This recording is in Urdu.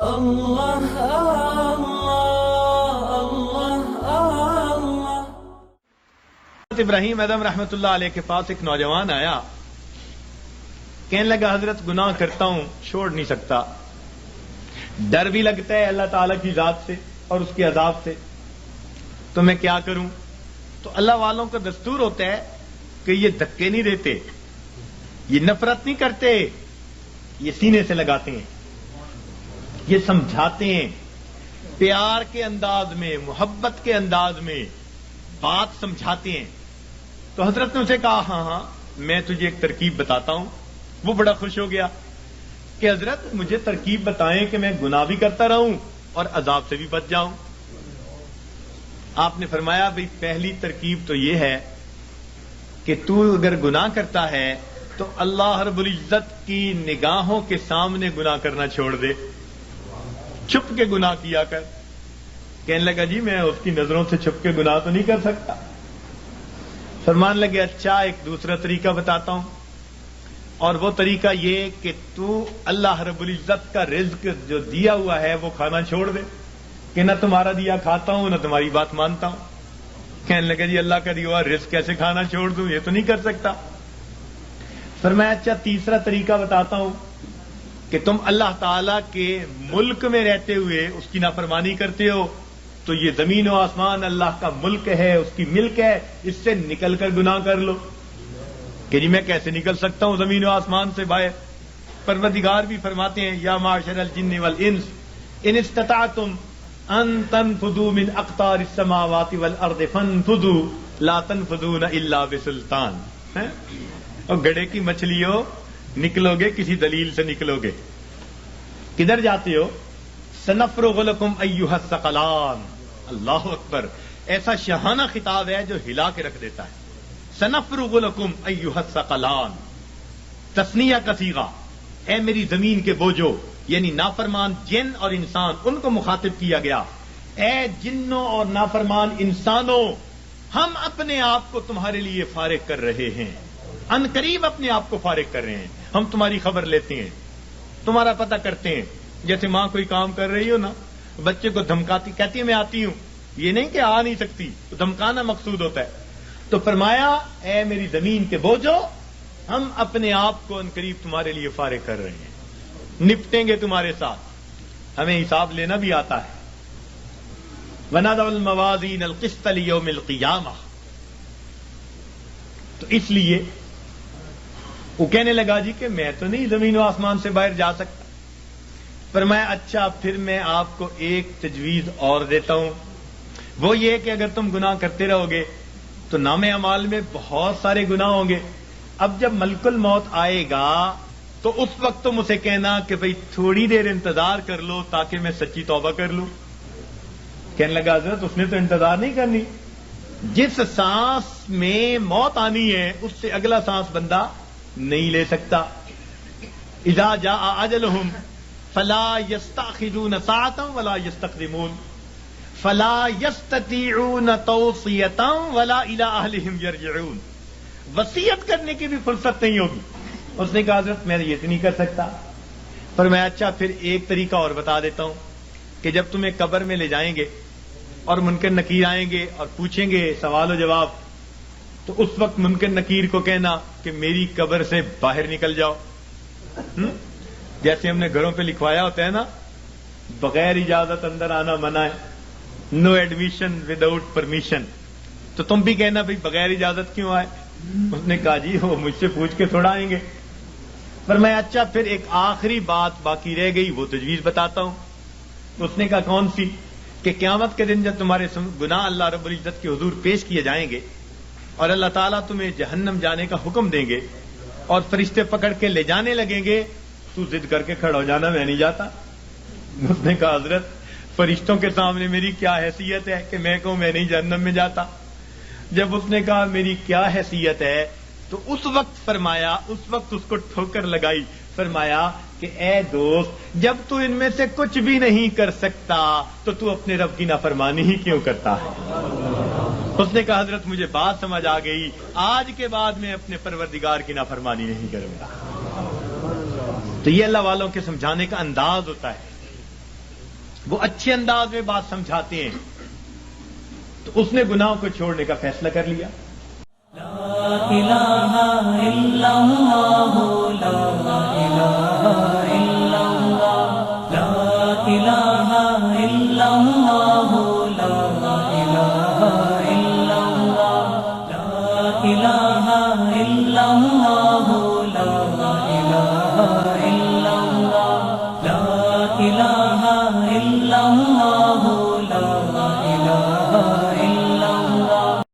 اللہ ابراہیم اعظم رحمت اللہ علیہ کے پاس ایک نوجوان آیا، کہنے لگا حضرت گناہ کرتا ہوں، چھوڑ نہیں سکتا، ڈر بھی لگتا ہے اللہ تعالیٰ کی ذات سے اور اس کے عذاب سے، تو میں کیا کروں؟ تو اللہ والوں کا دستور ہوتا ہے کہ یہ دھکے نہیں دیتے، یہ نفرت نہیں کرتے، یہ سینے سے لگاتے ہیں، یہ سمجھاتے ہیں، پیار کے انداز میں، محبت کے انداز میں بات سمجھاتے ہیں۔ تو حضرت نے اسے کہا ہاں میں تجھے ایک ترکیب بتاتا ہوں۔ وہ بڑا خوش ہو گیا کہ حضرت مجھے ترکیب بتائیں کہ میں گناہ بھی کرتا رہوں اور عذاب سے بھی بچ جاؤں۔ آپ نے فرمایا بھئی پہلی ترکیب تو یہ ہے کہ تو اگر گناہ کرتا ہے تو اللہ رب العزت کی نگاہوں کے سامنے گناہ کرنا چھوڑ دے، چھپ کے گناہ کیا کر۔ کہنے لگا جی میں اس کی نظروں سے چھپ کے گناہ تو نہیں کر سکتا۔ فرمان لگے اچھا ایک دوسرا طریقہ بتاتا ہوں، اور وہ طریقہ یہ کہ تو اللہ رب العزت کا رزق جو دیا ہوا ہے وہ کھانا چھوڑ دے، کہ نہ تمہارا دیا کھاتا ہوں نہ تمہاری بات مانتا ہوں۔ کہنے لگا جی اللہ کا دیا ہوا رزق کیسے کھانا چھوڑ دوں، یہ تو نہیں کر سکتا۔ فرمایا اچھا تیسرا طریقہ بتاتا ہوں کہ تم اللہ تعالی کے ملک میں رہتے ہوئے اس کی نافرمانی کرتے ہو، تو یہ زمین و آسمان اللہ کا ملک ہے، اس کی ملک ہے، اس سے نکل کر گناہ کر لو۔ کہ جی میں کیسے نکل سکتا ہوں زمین و آسمان سے باہر؟ پروردگار بھی فرماتے ہیں یا معاشر الجن والانس ان استطعتم ان تنفذوا من اقطار السماوات والارض فانفذوا لا تنفذون الا بسلطان۔ اور گڑھے کی مچھلیوں نکلو گے کسی دلیل سے نکلو گے۔ کدھر جاتے ہو؟ سنفرغ لکم ایھا الثقلان۔ اللہ اکبر، ایسا شاہانہ خطاب ہے جو ہلا کے رکھ دیتا ہے۔ سنفرغ لکم ایھا الثقلان، تثنیہ کا صیغہ، اے میری زمین کے بوجھو، یعنی نافرمان جن اور انسان، ان کو مخاطب کیا گیا۔ اے جنوں اور نافرمان انسانوں، ہم اپنے آپ کو تمہارے لیے فارغ کر رہے ہیں، ان قریب اپنے آپ کو فارغ کر رہے ہیں۔ ہم تمہاری خبر لیتے ہیں، تمہارا پتہ کرتے ہیں۔ جیسے ماں کوئی کام کر رہی ہو نا، بچے کو دھمکاتی، کہتی ہے میں آتی ہوں، یہ نہیں کہ آ نہیں سکتی، تو دھمکانا مقصود ہوتا ہے۔ تو فرمایا اے میری زمین کے بوجھو، ہم اپنے آپ کو ان قریب تمہارے لیے فارغ کر رہے ہیں، نپٹیں گے تمہارے ساتھ، ہمیں حساب لینا بھی آتا ہے۔ وَنَضَعُ الْمَوَازِينَ الْقِسْطَ لِيَوْمِ الْقِيَامَةِ۔ تو اس لیے وہ کہنے لگا جی کہ میں تو نہیں زمین و آسمان سے باہر جا سکتا۔ فرمایا اچھا پھر میں آپ کو ایک تجویز اور دیتا ہوں، وہ یہ کہ اگر تم گناہ کرتے رہو گے تو نام اعمال میں بہت سارے گناہ ہوں گے۔ اب جب ملک الموت آئے گا تو اس وقت تم اسے کہنا کہ بھئی تھوڑی دیر انتظار کر لو تاکہ میں سچی توبہ کر لوں۔ کہنے لگا حضرت اس نے تو انتظار نہیں کرنی، جس سانس میں موت آنی ہے اس سے اگلا سانس بندہ نہیں لے سکتا۔ اذا جاء اجلہم فلا يستأخرون ساعة ولا يستقدمون فلا يستطيعون توصية ولا إلى أهلهم يرجعون۔ وصیت کرنے کی بھی فرصت نہیں ہوگی۔ اس نے کہا حضرت میں یہ تو نہیں کر سکتا۔ پر میں اچھا پھر ایک طریقہ اور بتا دیتا ہوں کہ جب تمہیں قبر میں لے جائیں گے اور منکر نکیر آئیں گے اور پوچھیں گے سوال و جواب، تو اس وقت منکر نکیر کو کہنا کہ میری قبر سے باہر نکل جاؤ۔ جیسے ہم نے گھروں پہ لکھوایا ہوتا ہے نا، بغیر اجازت اندر آنا منع ہے، نو ایڈمیشن وداؤٹ پرمیشن۔ تو تم بھی کہنا بھئی بغیر اجازت کیوں آئے؟ اس نے کہا جی وہ مجھ سے پوچھ کے تھوڑا آئیں گے۔ پر میں اچھا پھر ایک آخری بات باقی رہ گئی، وہ تجویز بتاتا ہوں۔ اس نے کہا کون سی؟ کہ قیامت کے دن جب تمہارے گناہ اللہ رب العزت کے حضور پیش کیے جائیں گے اور اللہ تعالیٰ تمہیں جہنم جانے کا حکم دیں گے اور فرشتے پکڑ کے لے جانے لگیں گے، تو ضد کر کے کھڑا ہو جانا میں نہیں جاتا۔ اس نے کہا حضرت فرشتوں کے سامنے میری کیا حیثیت ہے کہ میں کہوں میں نہیں جہنم میں جاتا؟ جب اس نے کہا میری کیا حیثیت ہے تو اس وقت فرمایا، اس وقت اس کو ٹھوکر لگائی، فرمایا کہ اے دوست جب تو ان میں سے کچھ بھی نہیں کر سکتا تو تو اپنے رب کی نافرمانی ہی کیوں کرتا ہے؟ اس نے کہا حضرت مجھے بات سمجھ آ گئی، آج کے بعد میں اپنے پروردگار کی نافرمانی نہیں کروں گا۔ تو یہ اللہ والوں کے سمجھانے کا انداز ہوتا ہے وہ اچھے انداز میں بات سمجھاتے ہیں، تو اس نے گناہوں کو چھوڑنے کا فیصلہ کر لیا. لا الہ الا اللہ لا الہ الا اللہ لا الہ الا اللہ لا الہ الا اللہ لا الہ الا اللہ